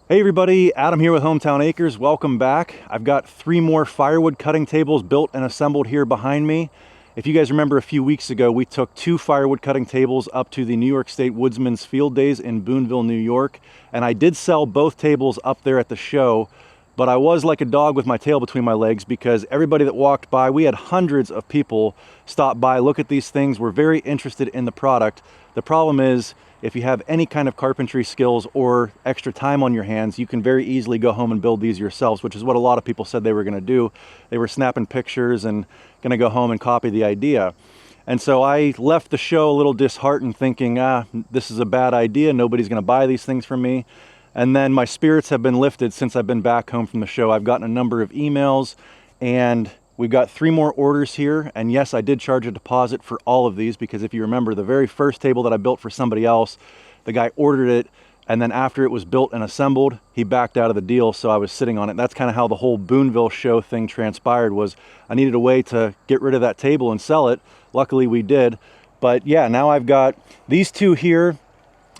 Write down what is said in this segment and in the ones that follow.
Hey everybody, Adam here with Hometown Acres. Welcome back. I've got 3 more firewood cutting tables built and assembled here behind me. If you guys remember, a few weeks ago we took 2 firewood cutting tables up to the New York State Woodsman's Field Days in Boonville, New York, and I did sell both tables up there at the show. But I was like a dog with my tail between my legs because everybody that walked by, we had hundreds of people stop by, look at these things, were very interested in the product. The problem is, if you have any kind of carpentry skills or extra time on your hands, you can very easily go home and build these yourselves, which is what a lot of people said they were going to do. They were snapping pictures and going to go home and copy the idea. And so I left the show a little disheartened, thinking, this is a bad idea. Nobody's going to buy these things from me. And then my spirits have been lifted since I've been back home from the show. I've gotten a number of emails, and we've got 3 more orders here. And yes, I did charge a deposit for all of these because if you remember, the very first table that I built for somebody else, the guy ordered it, and then after it was built and assembled, he backed out of the deal, so I was sitting on it. That's kind of how the whole Boonville show thing transpired. Was I needed a way to get rid of that table and sell it. Luckily we did. But yeah, now I've got these 2 here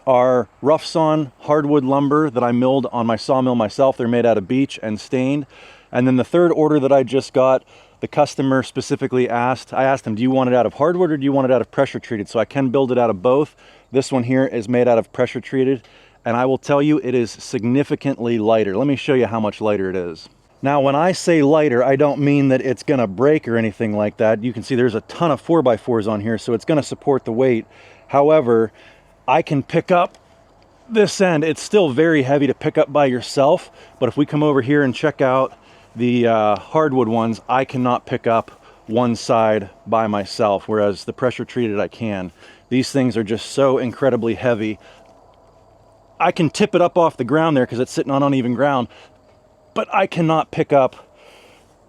are rough sawn hardwood lumber that I milled on my sawmill myself. They're made out of beech and stained. And then the 3rd order that I just got, the customer specifically asked, I asked him, do you want it out of hardwood or do you want it out of pressure treated? So I can build it out of both. This one here is made out of pressure treated, and I will tell you it is significantly lighter. Let me show you how much lighter it is. Now, when I say lighter, I don't mean that it's gonna break or anything like that. You can see there's a ton of 4x4s on here, so it's gonna support the weight. However, I can pick up this end. It's still very heavy to pick up by yourself, but if we come over here and check out the hardwood ones, I cannot pick up one side by myself, whereas the pressure treated I can. These things are just so incredibly heavy. I can tip it up off the ground there because it's sitting on uneven ground, but I cannot pick up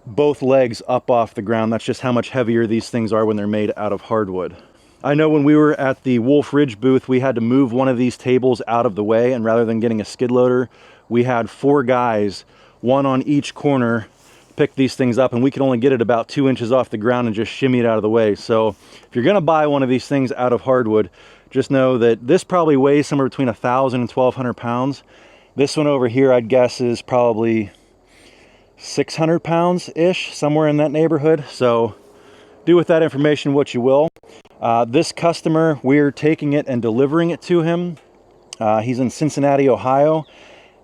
both legs up off the ground. That's just how much heavier these things are when they're made out of hardwood. I know when we were at the Wolf Ridge booth, we had to move one of these tables out of the way, and rather than getting a skid loader, we had 4 guys, 1 on each corner, pick these things up, and we could only get it about 2 inches off the ground and just shimmy it out of the way. So if you're gonna buy one of these things out of hardwood, just know that this probably weighs somewhere between 1,000 and 1,200 pounds. This one over here, I'd guess, is probably 600 pounds-ish, somewhere in that neighborhood. So do with that information what you will. This customer, we're taking it and delivering it to him. He's in Cincinnati, Ohio,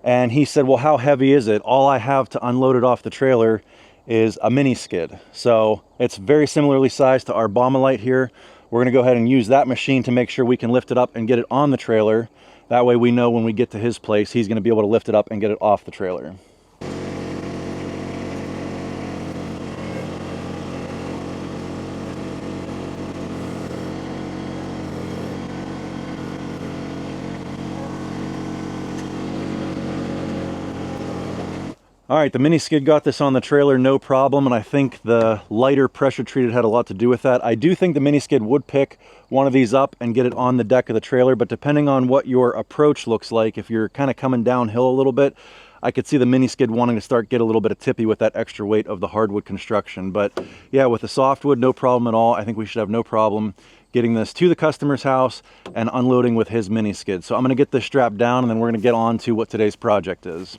and he said, well, how heavy is it? All I have to unload it off the trailer is a mini skid. So it's very similarly sized to our Baumolite here. We're gonna go ahead and use that machine to make sure we can lift it up and get it on the trailer. That way we know when we get to his place, he's gonna be able to lift it up and get it off the trailer. All right, the mini skid got this on the trailer, no problem, and I think the lighter pressure treated had a lot to do with that. I do think the mini skid would pick one of these up and get it on the deck of the trailer, but depending on what your approach looks like, if you're kind of coming downhill a little bit, I could see the mini skid wanting to get a little bit of tippy with that extra weight of the hardwood construction. But yeah, with the softwood, no problem at all. I think we should have no problem getting this to the customer's house and unloading with his mini skid. So I'm gonna get this strapped down and then we're gonna get on to what today's project is.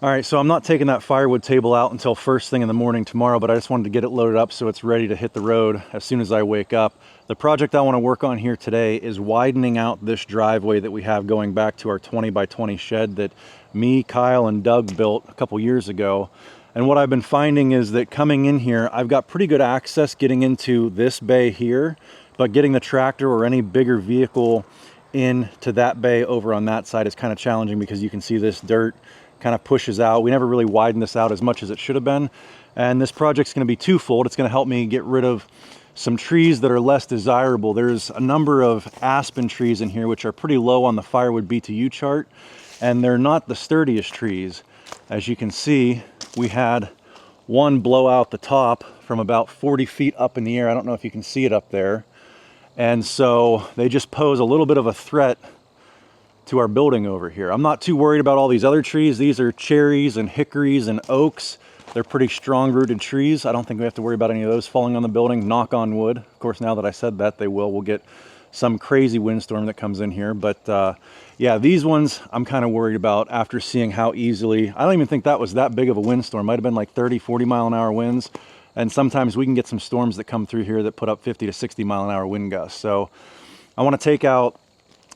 All right, so I'm not taking that firewood table out until first thing in the morning tomorrow, but I just wanted to get it loaded up so it's ready to hit the road as soon as I wake up. The project I want to work on here today is widening out this driveway that we have going back to our 20 by 20 shed that me, Kyle, and Doug built a couple years ago. And what I've been finding is that coming in here, I've got pretty good access getting into this bay here, but getting the tractor or any bigger vehicle into that bay over on that side is kind of challenging because you can see this dirt kind of pushes out. We never really widened this out as much as it should have been. And this project's going to be twofold. It's going to help me get rid of some trees that are less desirable. There's a number of aspen trees in here which are pretty low on the firewood BTU chart, and they're not the sturdiest trees. As you can see, we had one blow out the top from about 40 feet up in the air. I don't know if you can see it up there. And so they just pose a little bit of a threat to our building over here. I'm not too worried about all these other trees. These are cherries and hickories and oaks. They're pretty strong rooted trees. I don't think we have to worry about any of those falling on the building, knock on wood. Of course, now that I said that, they will. We'll get some crazy windstorm that comes in here. But yeah, these ones I'm kind of worried about after seeing how easily, I don't even think that was that big of a windstorm. Might have been like 30, 40 mile an hour winds. And sometimes we can get some storms that come through here that put up 50 to 60 mile an hour wind gusts. So I want to take out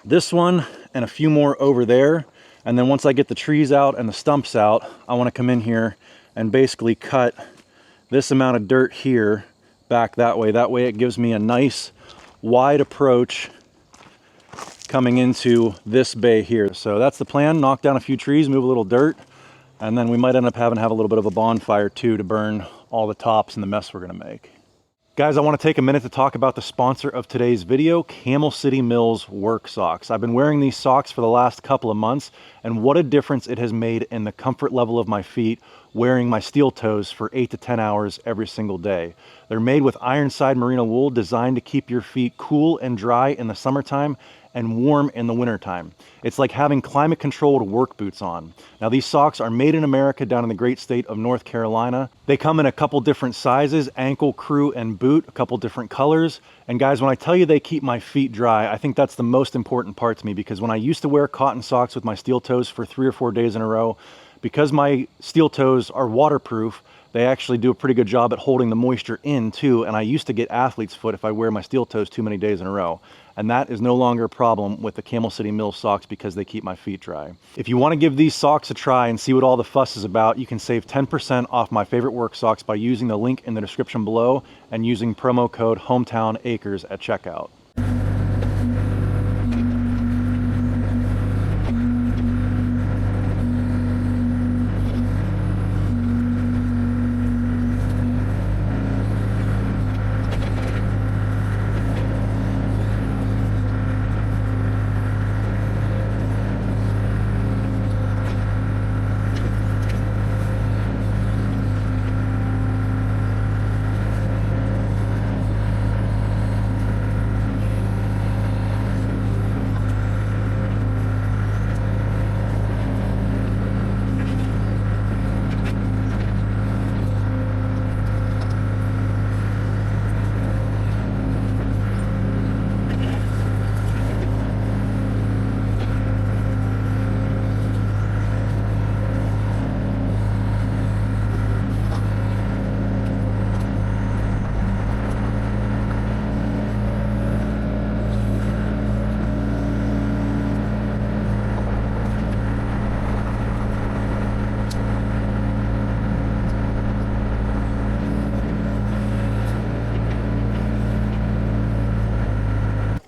this one and a few more over there. And then once I get the trees out and the stumps out, I want to come in here and basically cut this amount of dirt here back that way. That way it gives me a nice wide approach coming into this bay here. So that's the plan. Knock down a few trees, move a little dirt, and then we might end up having to have a little bit of a bonfire too to burn all the tops and the mess we're going to make. Guys, I want to take a minute to talk about the sponsor of today's video, Camel City Mills work socks. I've been wearing these socks for the last couple of months, and what a difference it has made in the comfort level of my feet wearing my steel toes for 8 to 10 hours every single day. They're made with Ironside merino wool, designed to keep your feet cool and dry in the summertime and warm in the wintertime. It's like having climate controlled work boots on. Now these socks are made in America down in the great state of North Carolina. They come in a couple different sizes, ankle, crew, and boot, a couple different colors. And guys, when I tell you they keep my feet dry, I think that's the most important part to me, because when I used to wear cotton socks with my steel toes for 3 or 4 days in a row, because my steel toes are waterproof, they actually do a pretty good job at holding the moisture in too. And I used to get athlete's foot if I wear my steel toes too many days in a row. And that is no longer a problem with the Camel City Mills socks because they keep my feet dry. If you want to give these socks a try and see what all the fuss is about, you can save 10% off my favorite work socks by using the link in the description below and using promo code HometownAcres at checkout.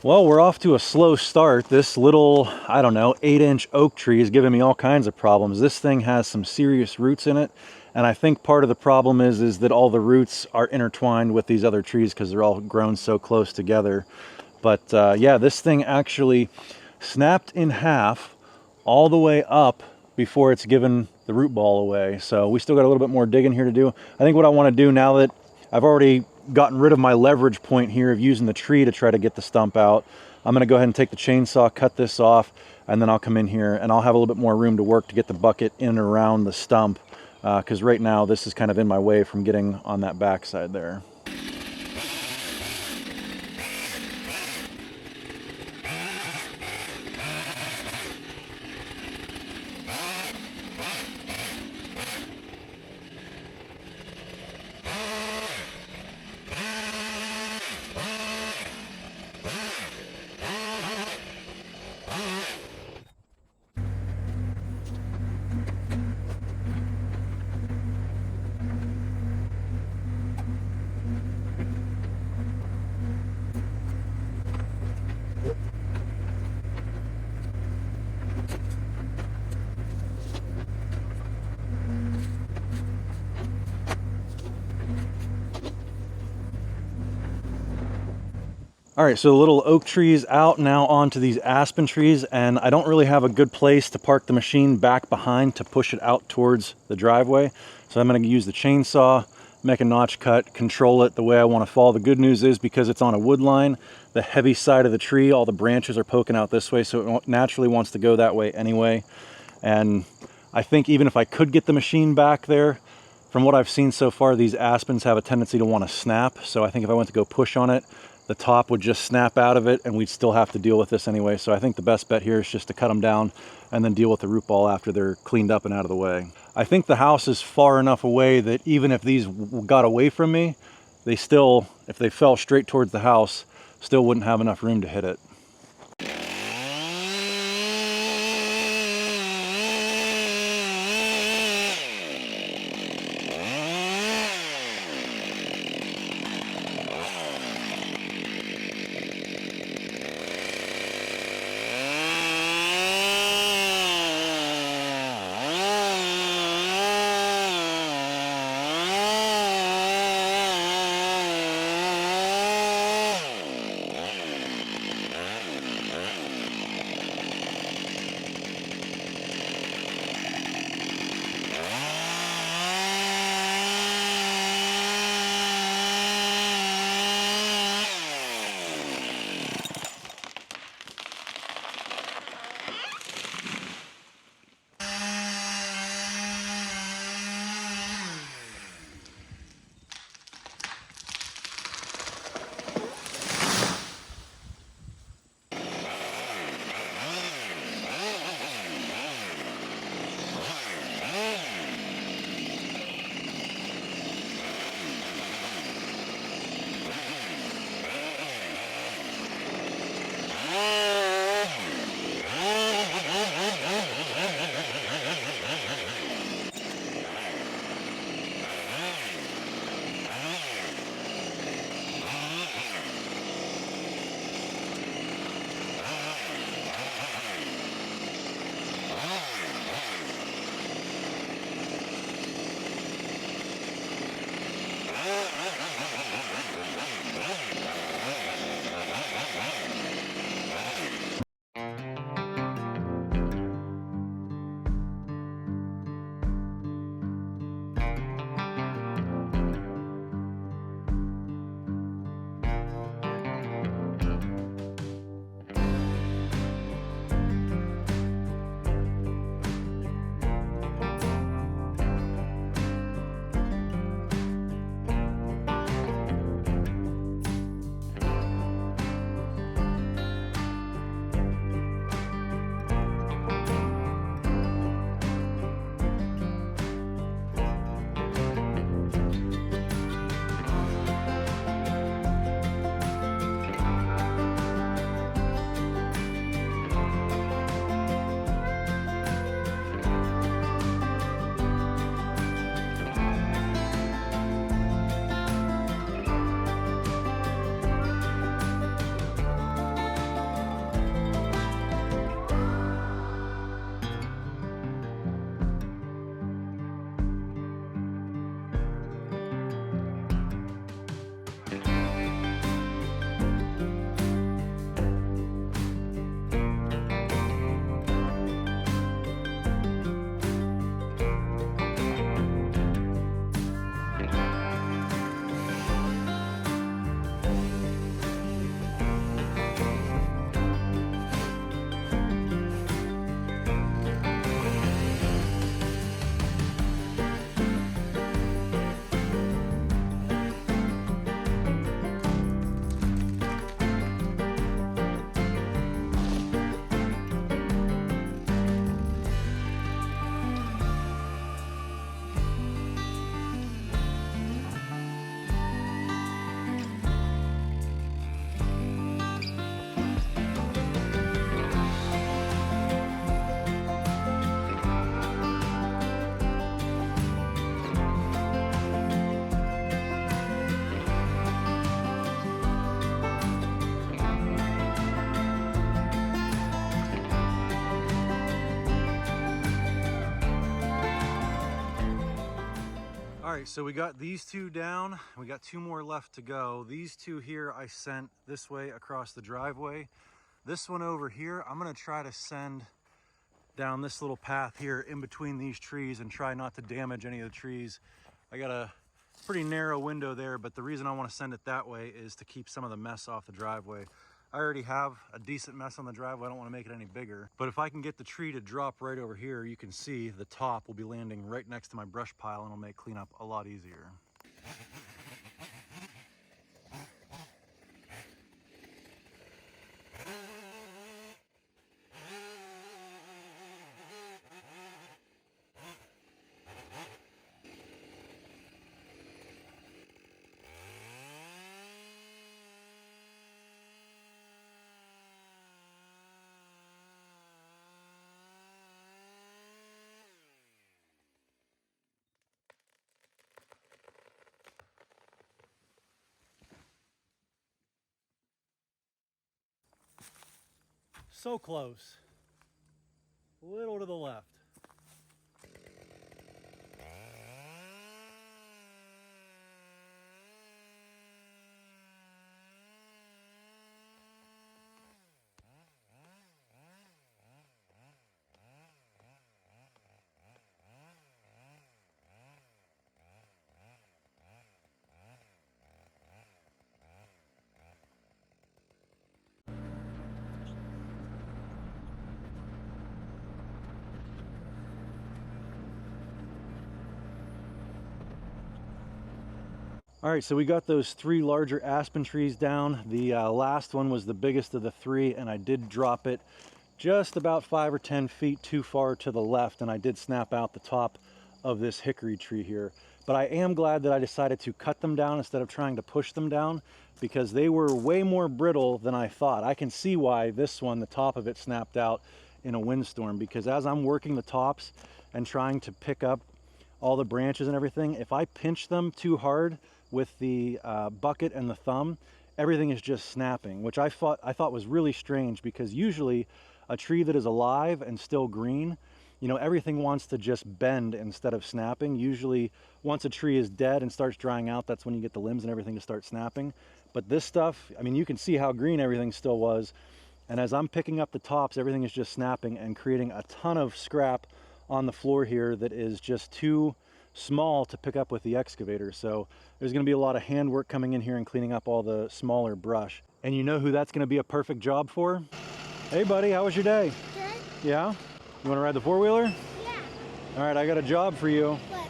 Well, we're off to a slow start. This little, I don't know, 8-inch oak tree is giving me all kinds of problems. This thing has some serious roots in it. And I think part of the problem is that all the roots are intertwined with these other trees because they're all grown so close together. But yeah, this thing actually snapped in half all the way up before it's given the root ball away. So we still got a little bit more digging here to do. I think what I want to do now that I've already gotten rid of my leverage point here of using the tree to try to get the stump out, I'm going to go ahead and take the chainsaw, cut this off, and then I'll come in here and I'll have a little bit more room to work to get the bucket in and around the stump, because right now this is kind of in my way from getting on that backside there. All right, so the little oak trees out, now onto these aspen trees, and I don't really have a good place to park the machine back behind to push it out towards the driveway. So I'm gonna use the chainsaw, make a notch cut, control it the way I wanna fall. The good news is because it's on a wood line, the heavy side of the tree, all the branches are poking out this way, so it naturally wants to go that way anyway. And I think even if I could get the machine back there, from what I've seen so far, these aspens have a tendency to wanna snap. So I think if I went to go push on it, the top would just snap out of it and we'd still have to deal with this anyway. So I think the best bet here is just to cut them down and then deal with the root ball after they're cleaned up and out of the way. I think the house is far enough away that even if these got away from me, they still, if they fell straight towards the house, still wouldn't have enough room to hit it. All right, so we got these two down. We got two more left to go. These two here I sent this way across the driveway. This one over here, I'm gonna try to send down this little path here in between these trees and try not to damage any of the trees. I got a pretty narrow window there, but the reason I want to send it that way is to keep some of the mess off the driveway. I already have a decent mess on the driveway. I don't want to make it any bigger. But if I can get the tree to drop right over here, you can see the top will be landing right next to my brush pile and it'll make cleanup a lot easier. So close. A little to the left. All right, so we got those 3 larger aspen trees down. The last one was the biggest of the 3, and I did drop it just about 5 or 10 feet too far to the left, and I did snap out the top of this hickory tree here. But I am glad that I decided to cut them down instead of trying to push them down, because they were way more brittle than I thought. I can see why this one, the top of it, snapped out in a windstorm, because as I'm working the tops and trying to pick up all the branches and everything, if I pinch them too hard with the bucket and the thumb, everything is just snapping, which I thought was really strange, because usually a tree that is alive and still green, you know, everything wants to just bend instead of snapping. Usually once a tree is dead and starts drying out, that's when you get the limbs and everything to start snapping. But this stuff, I mean, you can see how green everything still was, and as I'm picking up the tops, everything is just snapping and creating a ton of scrap on the floor here that is just too small to pick up with the excavator. So there's going to be a lot of handwork coming in here and cleaning up all the smaller brush. And you know who that's going to be a perfect job for? Hey buddy, how was your day? Good. Yeah? You want to ride the four-wheeler? Yeah. All right, I got a job for you. What?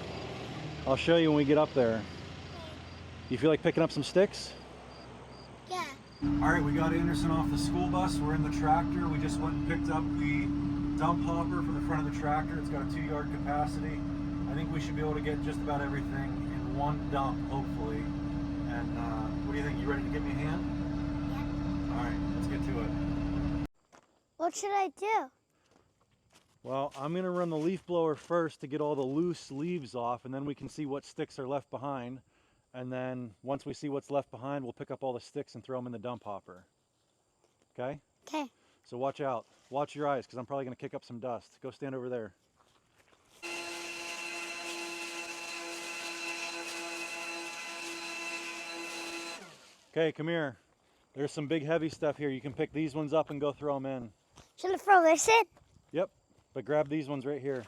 I'll show you when we get up there. Okay. You feel like picking up some sticks? Yeah. All right, we got Anderson off the school bus. We're in the tractor. We just went and picked up the dump hopper for the front of the tractor. It's got a 2-yard capacity. I think we should be able to get just about everything in one dump, hopefully. And what do you think? You ready to give me a hand? Yeah. All right, let's get to it. What should I do? Well, I'm gonna run the leaf blower first to get all the loose leaves off, and then we can see what sticks are left behind. And then once we see what's left behind, we'll pick up all the sticks and throw them in the dump hopper. Okay? Okay. So watch out. Watch your eyes, because I'm probably gonna kick up some dust. Go stand over there. Okay, come here. There's some big heavy stuff here. You can pick these ones up and go throw them in. Should I throw this in? Yep, but grab these ones right here.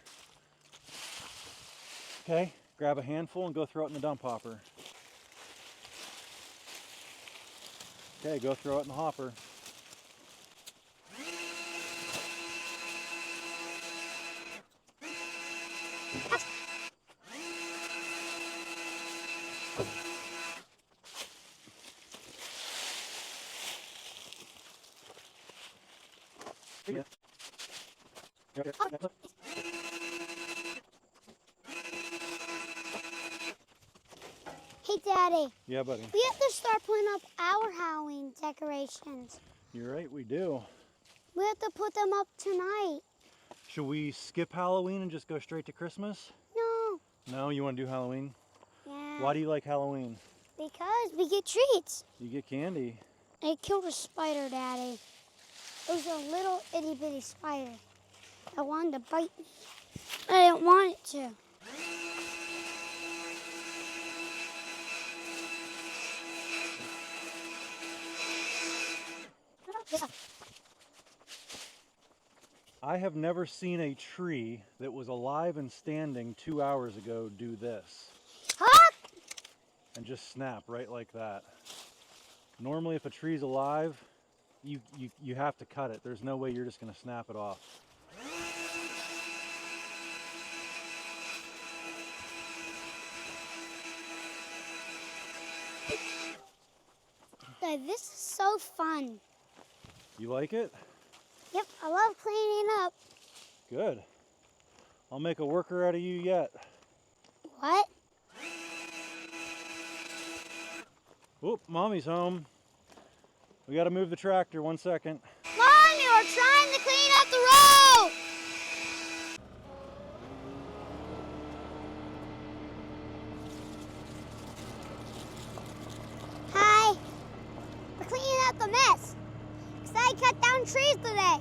Okay, grab a handful and go throw it in the dump hopper. Okay, go throw it in the hopper. Yeah. Hey, Daddy. Yeah, buddy. We have to start putting up our Halloween decorations. You're right, we do. We have to put them up tonight. Should we skip Halloween and just go straight to Christmas? No. No, you want to do Halloween? Yeah. Why do you like Halloween? Because we get treats. You get candy. I killed a spider, Daddy. It was a little itty bitty spider that wanted to bite me. I didn't want it to. Yeah. I have never seen a tree that was alive and standing 2 hours ago do this Huh? and just snap right like that. Normally if a tree's alive, you have to cut it. There's no way you're just going to snap it off. Dad, this is so fun. You like it? Yep, I love cleaning up. Good. I'll make a worker out of you yet. What? Whoop, Mommy's home. We got to move the tractor. 1 second. Mom, you're trying to clean up the road! Hi. We're cleaning up the mess. Because I cut down trees today.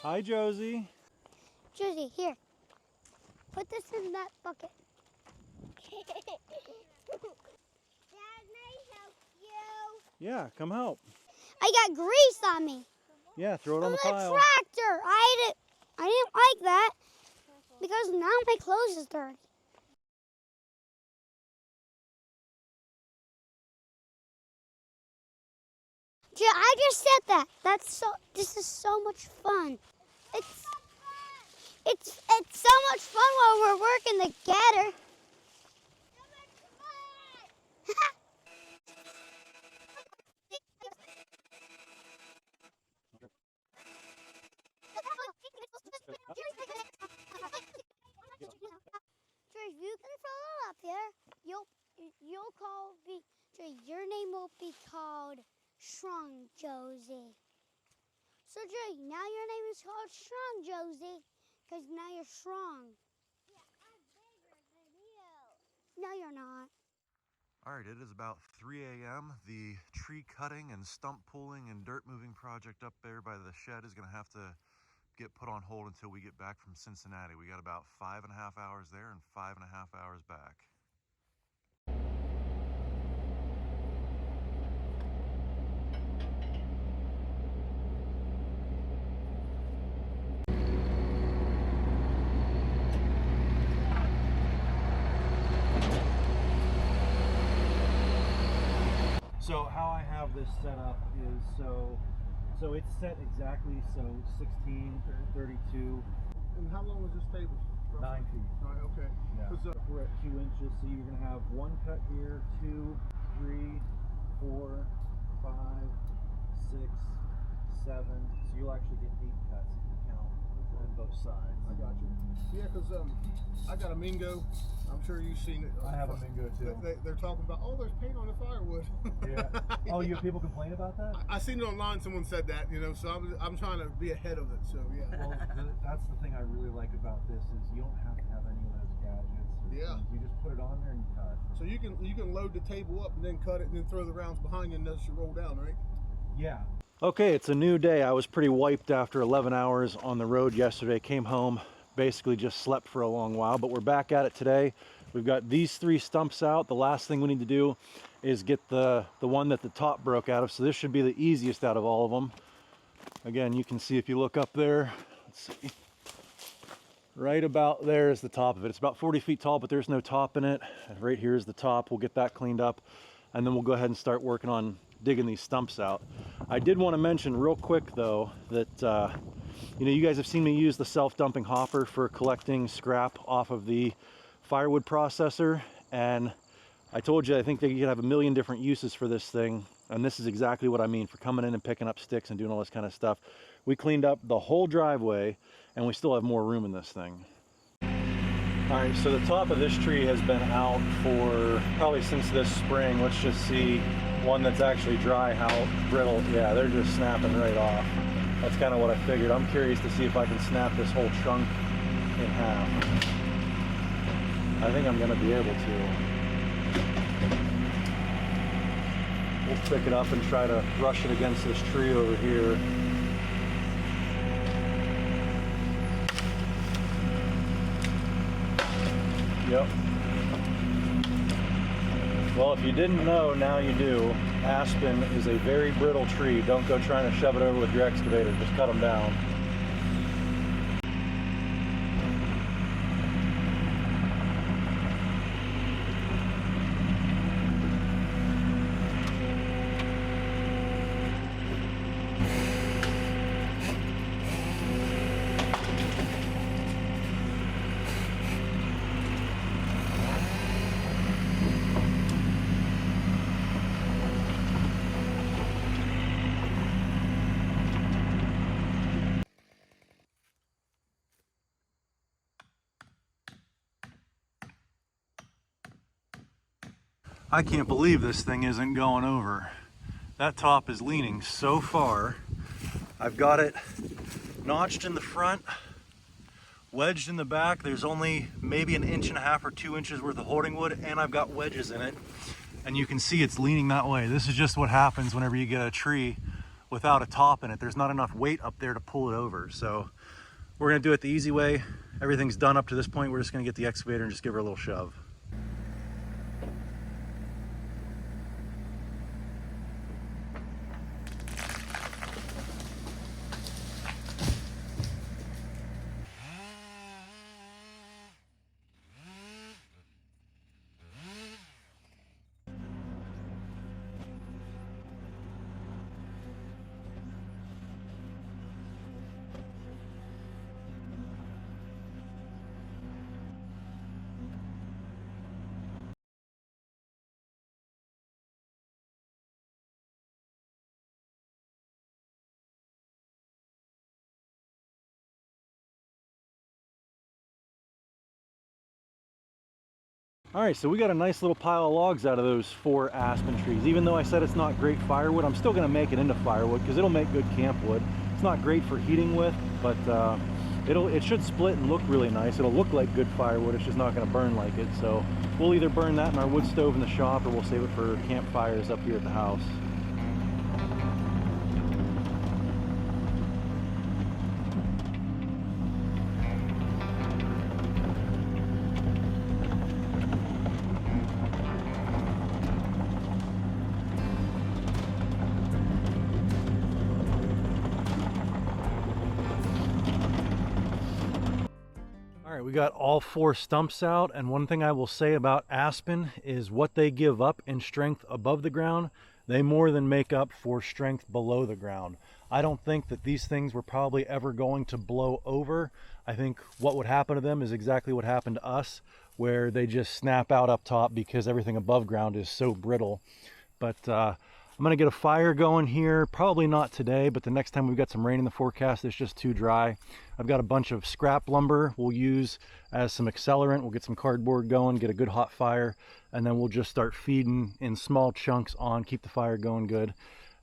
Hi, Josie. Josie, here. Put this in that bucket. Dad, may I help you? Yeah, come help. I got grease on me. Yeah, throw it on From the the pile. tractor. I didn't like that because now my clothes is dirty. Yeah, I just said that. This is so much fun. It's so much fun while we're working together. If you can follow up here, you'll call be your name will be called Strong Josie. So Jay, now your name is called Strong Josie, because now you're strong. Yeah, I'm bigger than you. No, you're not. All right, it is about 3 a.m. The tree cutting and stump pulling and dirt moving project up there by the shed is gonna have to get put on hold until we get back from Cincinnati. We got about 5.5 hours there and 5.5 hours back. So how I have this set up is so it's set exactly, so 16, 32. And how long was this table? 9 feet. All right, okay. Yeah. 'Cause, We're at 2 inches, so you're gonna have one cut here, 2, 3, 4, 5, 6, 7. So you'll actually get 8 cuts if you count on both sides. I got you. Yeah, because I got a Mingo. I'm sure you've seen it. I have a Mingo too. They're talking about, oh, there's paint on the firewood. Yeah. Oh, you have people complain about that? I seen it online. Someone said that, you know. So I'm trying to be ahead of it. So yeah. Well, that's the thing I really like about this is you don't have to have any of those gadgets. Or Yeah. things. You just put it on there and you cut. So you can load the table up and then cut it and then throw the rounds behind you and those should roll down, right? Yeah. Okay, it's a new day. I was pretty wiped after 11 hours on the road yesterday. Came home, basically just slept for a long while, but we're back at it today. We've got these 3 stumps out. The last thing we need to do is get the one that the top broke out of. So this should be the easiest out of all of them. Again, you can see if you look up there, let's see. Right about there is the top of it. It's about 40 feet tall, but there's no top in it. Right here is the top. We'll get that cleaned up and then we'll go ahead and start working on digging these stumps out. I did want to mention real quick though that you know, you guys have seen me use the self-dumping hopper for collecting scrap off of the firewood processor, and I told you I think that you could have a million different uses for this thing, and this is exactly what I mean for coming in and picking up sticks and doing all this kind of stuff. We cleaned up the whole driveway and we still have more room in this thing. All right, so the top of this tree has been out for probably since this spring. Let's just see one that's actually dry, how brittle. Yeah, they're just snapping right off. That's kind of what I figured. I'm curious to see if I can snap this whole chunk in half. I think I'm gonna be able to. We'll pick it up and try to brush it against this tree over here. Yep. Well, if you didn't know, now you do. Aspen is a very brittle tree. Don't go trying to shove it over with your excavator. Just cut them down. I can't believe this thing isn't going over. That top is leaning so far. I've got it notched in the front, wedged in the back. There's only maybe 1.5 inches or 2 inches worth of holding wood, and I've got wedges in it. And you can see it's leaning that way. This is just what happens whenever you get a tree without a top in it. There's not enough weight up there to pull it over. So we're gonna do it the easy way. Everything's done up to this point. We're just gonna get the excavator and just give her a little shove. All right, so we got a nice little pile of logs out of those 4 aspen trees. Even though I said it's not great firewood, I'm still gonna make it into firewood because it'll make good camp wood. It's not great for heating with, but it should split and look really nice. It'll look like good firewood, it's just not gonna burn like it. So we'll either burn that in our wood stove in the shop or we'll save it for campfires up here at the house. All right, we got all 4 stumps out, and one thing I will say about aspen is what they give up in strength above the ground, they more than make up for strength below the ground. I don't think that these things were probably ever going to blow over. I think what would happen to them is exactly what happened to us, where they just snap out up top because everything above ground is so brittle. But I'm gonna get a fire going here, probably not today, but the next time we've got some rain in the forecast, it's just too dry. I've got a bunch of scrap lumber we'll use as some accelerant. We'll get some cardboard going, get a good hot fire, and then we'll just start feeding in small chunks on, keep the fire going good.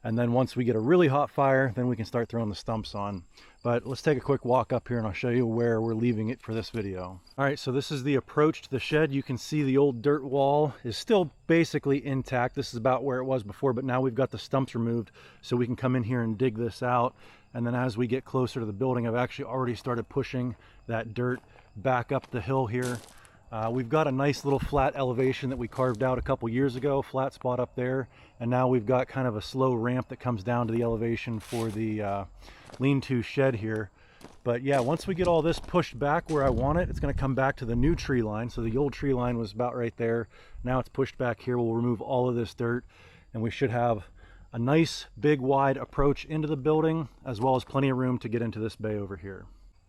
And then once we get a really hot fire, then we can start throwing the stumps on. But let's take a quick walk up here and I'll show you where we're leaving it for this video. All right, so this is the approach to the shed. You can see the old dirt wall is still basically intact. This is about where it was before, but now we've got the stumps removed so we can come in here and dig this out. And then as we get closer to the building, I've actually already started pushing that dirt back up the hill here. We've got a nice little flat elevation that we carved out a couple years ago, flat spot up there, and now we've got kind of a slow ramp that comes down to the elevation for the lean-to shed here. But yeah, once we get all this pushed back where I want it, it's going to come back to the new tree line. So the old tree line was about right there. Now it's pushed back here. We'll remove all of this dirt and we should have a nice big wide approach into the building, as well as plenty of room to get into this bay over here.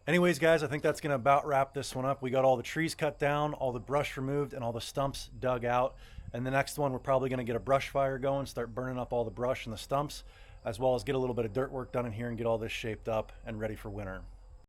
Anyways, guys, I think that's going to about wrap this one up. We got all the trees cut down, all the brush removed, and all the stumps dug out. And the next one, we're probably going to get a brush fire going, start burning up all the brush and the stumps, as well as get a little bit of dirt work done in here and get all this shaped up and ready for winter.